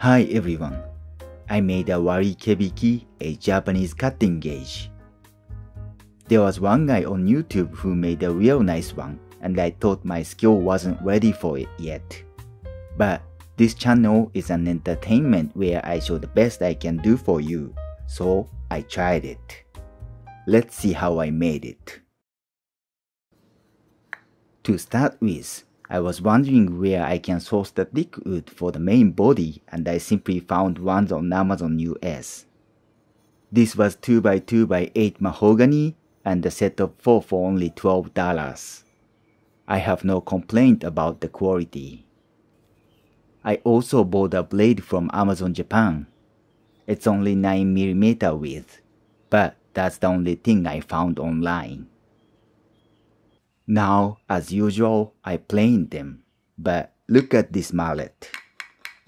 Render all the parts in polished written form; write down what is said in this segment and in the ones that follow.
Hi everyone, I made a Wari Kebiki, a Japanese cutting gauge. There was one guy on YouTube who made a real nice one, and I thought my skill wasn't ready for it yet. But this channel is an entertainment where I show the best I can do for you, so I tried it. Let's see how I made it. To start with, I was wondering where I can source the thick wood for the main body, and I simply found ones on Amazon US. This was 2x2x8 mahogany and a set of 4 for only $12. I have no complaint about the quality. I also bought a blade from Amazon Japan. It's only 9mm width, but that's the only thing I found online. Now, as usual, I planed them, but look at this mallet.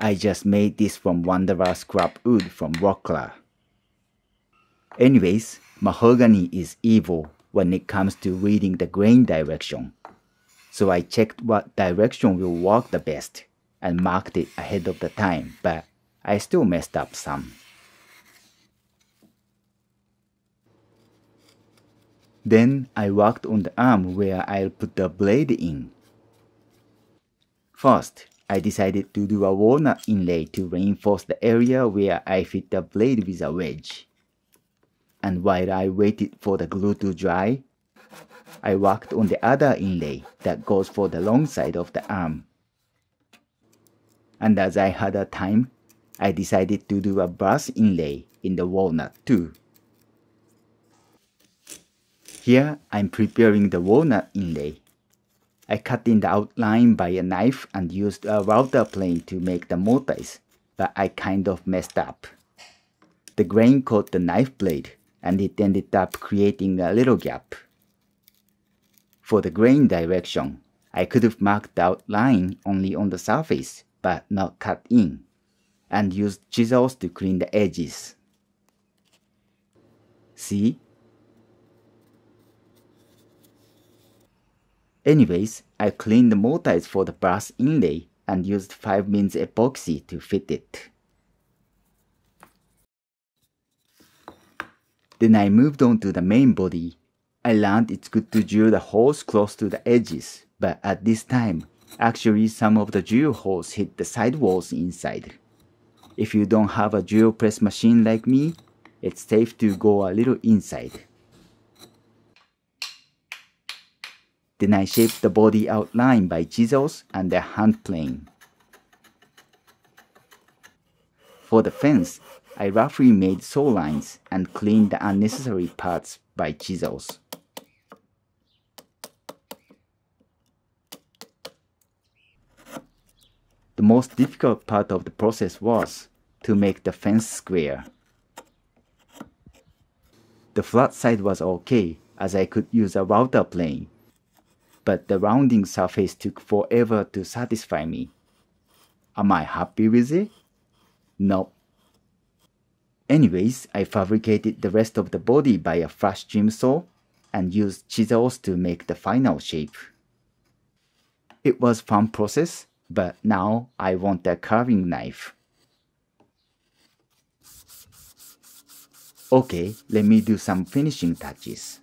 I just made this from Wanderer scrap wood from Woodworker. Anyways, mahogany is evil when it comes to reading the grain direction. So I checked what direction will work the best and marked it ahead of the time, but I still messed up some. Then I worked on the arm where I'll put the blade in. First, I decided to do a walnut inlay to reinforce the area where I fit the blade with a wedge. And while I waited for the glue to dry, I worked on the other inlay that goes for the long side of the arm. And as I had a time, I decided to do a brass inlay in the walnut too. Here, I'm preparing the walnut inlay. I cut in the outline by a knife and used a router plane to make the motifs, but I kind of messed up. The grain caught the knife blade, and it ended up creating a little gap. For the grain direction, I could have marked the outline only on the surface, but not cut in, and used chisels to clean the edges. See? Anyways, I cleaned the motifs for the brass inlay and used 5-min epoxy to fit it. Then I moved on to the main body. I learned it's good to drill the holes close to the edges, but at this time, actually some of the drill holes hit the side walls inside. If you don't have a drill press machine like me, it's safe to go a little inside. Then I shaped the body outline by chisels and a hand plane. For the fence, I roughly made saw lines and cleaned the unnecessary parts by chisels. The most difficult part of the process was to make the fence square. The flat side was okay, as I could use a router plane, but the rounding surface took forever to satisfy me. Am I happy with it? No. Anyways, I fabricated the rest of the body by a flash trim saw and used chisels to make the final shape. It was a fun process, but now I want a carving knife. Okay, let me do some finishing touches.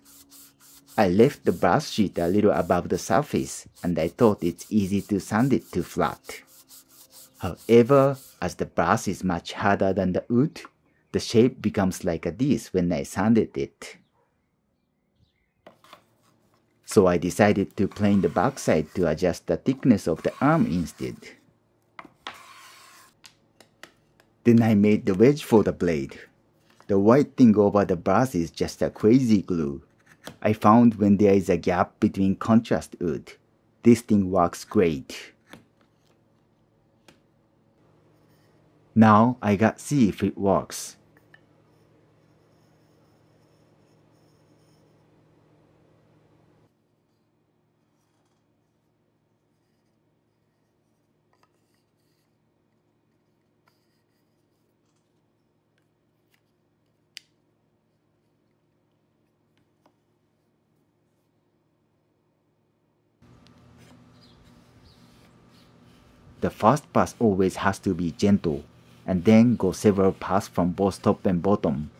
I left the brass sheet a little above the surface, and I thought it's easy to sand it to flat. However, as the brass is much harder than the wood, the shape becomes like this when I sanded it. So I decided to plane the backside to adjust the thickness of the arm instead. Then I made the wedge for the blade. The white thing over the brass is just a crazy glue. I found when there is a gap between contrast wood, this thing works great. Now I gotta see if it works. The first pass always has to be gentle. and then go several paths from both top and bottom.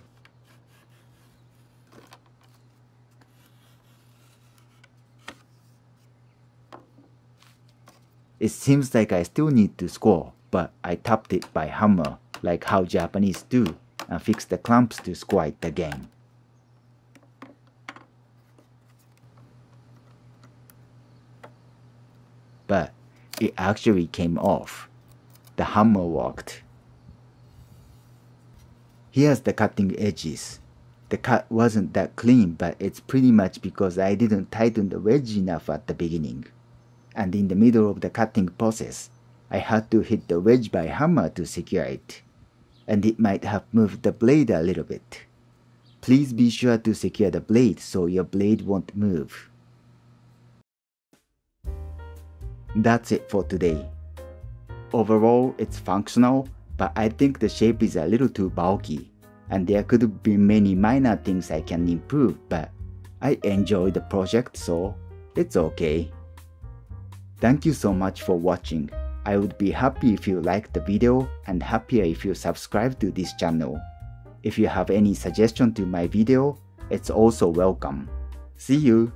It seems like I still need to score, but I tapped it by hammer, like how Japanese do, and fixed the clamps to score it again. But it actually came off. The hammer worked. Here's the cutting edges. The cut wasn't that clean, but it's pretty much because I didn't tighten the wedge enough at the beginning. And in the middle of the cutting process, I had to hit the wedge by hammer to secure it. And it might have moved the blade a little bit. Please be sure to secure the blade so your blade won't move. That's it for today. Overall, it's functional, but I think the shape is a little too bulky, and there could be many minor things I can improve, but I enjoy the project, so it's okay. Thank you so much for watching. I would be happy if you liked the video and happier if you subscribe to this channel. If you have any suggestion to my video, it's also welcome. See you!